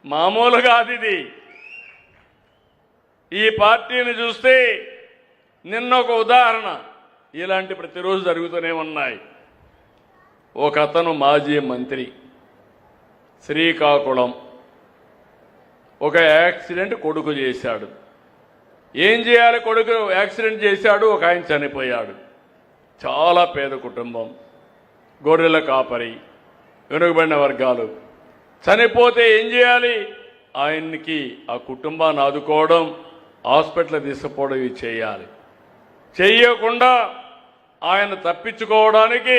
మామూలుగా అది ఈ పార్టీని చూస్తే నిన్న ఒక ఉదాహరణ ఇలాంటి ప్రతిరోజు జరుగుతూనే ఉన్నాయి. ఒక అతను మాజీ మంత్రి శ్రీకాకుళం ఒక యాక్సిడెంట్ కొడుకు చేశాడు. ఏం చేయాలి? కొడుకు యాక్సిడెంట్ చేశాడు, ఒక ఆయన చనిపోయాడు. చాలా పేద కుటుంబం, గొర్రెల కాపరి, వెనుకబడిన వర్గాలు. చనిపోతే ఏం చేయాలి? ఆయన్ని ఆ కుటుంబాన్ని ఆదుకోవడం, హాస్పిటల్ తీసుకుపోవడం ఇవి చేయాలి. చెయ్యకుండా ఆయన తప్పించుకోవడానికి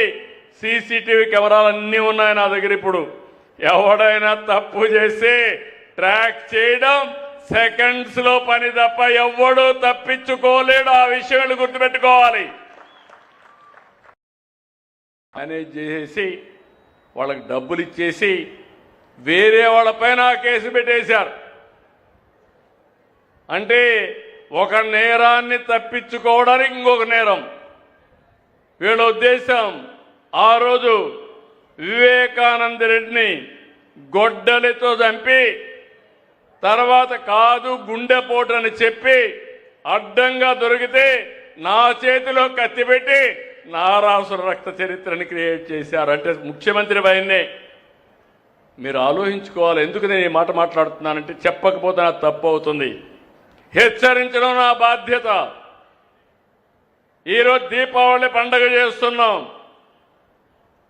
సీసీటీవీ కెమెరాలు అన్నీ ఉన్నాయి నా దగ్గర. ఇప్పుడు ఎవడైనా తప్పు చేసి ట్రాక్ చేయడం సెకండ్స్ లో పని తప్ప ఎవడూ తప్పించుకోలేడు. ఆ విషయాలు గుర్తుపెట్టుకోవాలి. మేనేజ్ చేసేసి వాళ్ళకి డబ్బులు ఇచ్చేసి వేరే వాళ్ళపైన కేసు పెట్టేశారు. అంటే ఒక నేరాన్ని తప్పించుకోవడానికి ఇంకొక నేరం. వీళ్ళ ఉద్దేశం ఆ రోజు వివేకానంద రెడ్డిని గొడ్డలితో చంపి తర్వాత కాదు గుండెపోటు అని చెప్పి అడ్డంగా దొరికితే నా చేతిలో కత్తి పెట్టి నారాసుర రక్త చరిత్రని క్రియేట్ చేశారు. అంటే ముఖ్యమంత్రి భయన్నే మీరు ఆలోచించుకోవాలి. ఎందుకు నేను ఈ మాట మాట్లాడుతున్నానంటే చెప్పకపోతే నాకు తప్పు అవుతుంది. హెచ్చరించడం నా బాధ్యత. ఈరోజు దీపావళి పండగ చేస్తున్నాం.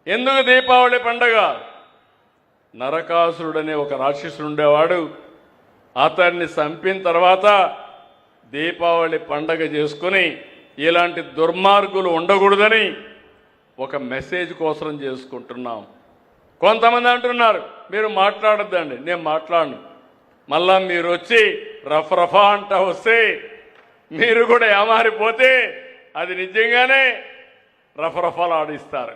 ఎందుకు దీపావళి పండగ? నరకాసురుడనే ఒక రాక్షసుడు ఉండేవాడు. అతన్ని చంపిన తర్వాత దీపావళి పండగ చేసుకుని ఇలాంటి దుర్మార్గులు ఉండకూడదని ఒక మెసేజ్ కోసం చేసుకుంటున్నాం. కొంతమంది అంటున్నారు మీరు మాట్లాడొద్దండి. నేను మాట్లాడను. మళ్ళా మీరు వచ్చి రఫా అంటా వస్తే మీరు కూడా ఏమారిపోతే అది నిజంగానే రఫాలు ఆడిస్తారు.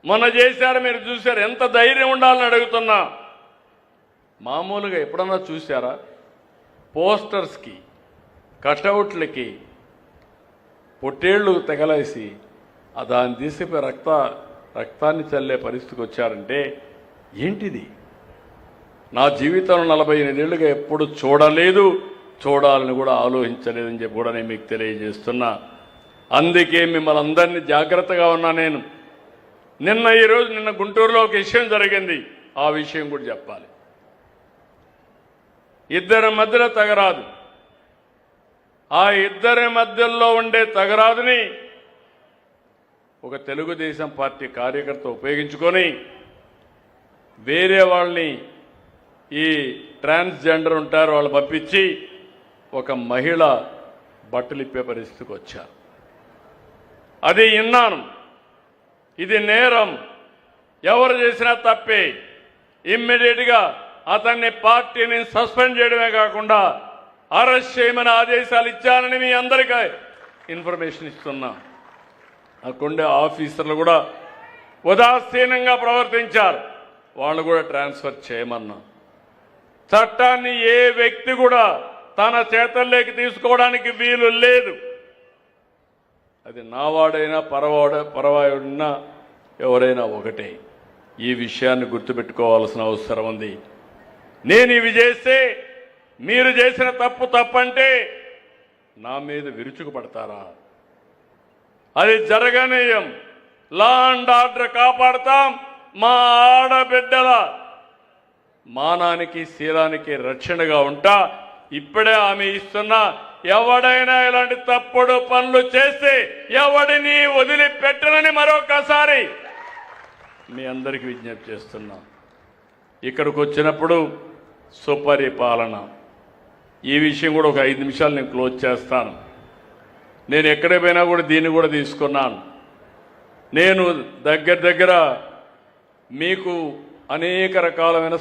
మొన్న చేశారు, మీరు చూశారు. ఎంత ధైర్యం ఉండాలని అడుగుతున్నా. మామూలుగా ఎప్పుడన్నా చూశారా? పోస్టర్స్కి కటౌట్లకి పొట్టేళ్లు తెగలేసి దాన్ని తీసిపోయి రక్తాన్ని చల్లే పరిస్థితికి వచ్చారంటే ఏంటిది? నా జీవితంలో 48 ఏళ్ళుగా ఎప్పుడు చూడలేదు, చూడాలని కూడా ఆలోచించలేదని చెప్పి కూడా నేను మీకు తెలియజేస్తున్నా. అందుకే మిమ్మల్ని అందరినీ జాగ్రత్తగా ఉన్నా నేను. నిన్న గుంటూరులో ఒక విషయం జరిగింది. ఆ విషయం కూడా చెప్పాలి. ఇద్దరి మధ్యలో తగరాదు. ఆ ఇద్దరి మధ్యలో ఉండే తగరాదుని ఒక తెలుగుదేశం పార్టీ కార్యకర్త ఉపయోగించుకొని వేరే వాళ్ళని, ఈ ట్రాన్స్జెండర్ ఉంటారు వాళ్ళు పంపించి ఒక మహిళ బట్టలు ఇప్పే పరిస్థితికి వచ్చారు. అది విన్నాను. ఇది నేరం. ఎవరు చేసినా తప్పే. ఇమ్మీడియట్గా అతన్ని పార్టీని సస్పెండ్ చేయడమే కాకుండా అరెస్ట్ చేయమని ఆదేశాలు ఇచ్చానని మీ అందరికీ ఇన్ఫర్మేషన్ ఇస్తున్నా. అక్కడుండే ఆఫీసర్లు కూడా ఉదాసీనంగా ప్రవర్తించారు. వాళ్ళు కూడా ట్రాన్స్ఫర్ చేయమన్నా. చట్టాన్ని ఏ వ్యక్తి కూడా తన చేతల్లోకి తీసుకోవడానికి వీలు లేదు. అది నావాడైనా పరవాయుడినా ఎవరైనా ఒకటే. ఈ విషయాన్ని గుర్తుపెట్టుకోవాల్సిన అవసరం ఉంది. నేను ఇవి చేస్తే మీరు చేసిన తప్పంటే నా మీద విరుచుకుపడతారా? అది జరగనీయం. Law and order కాపాడుతాం. మా ఆడబిడ్డల మానానికి శీలానికి రక్షణగా ఉంటా. ఇప్పుడే ఆమె ఇస్తున్నా. ఎవడైనా ఇలాంటి తప్పుడు పనులు చేస్తే ఎవడిని వదిలిపెట్టనని మరొకసారి మీ అందరికీ విజ్ఞప్తి చేస్తున్నా. ఇక్కడికి వచ్చినప్పుడు సుపరిపాలన, ఈ విషయం కూడా ఒక 5 నిమిషాలు నేను క్లోజ్ చేస్తాను. నేను ఎక్కడికి పోయినా కూడా దీన్ని కూడా తీసుకున్నాను. నేను దగ్గర మీకు అనేక రకాలమైన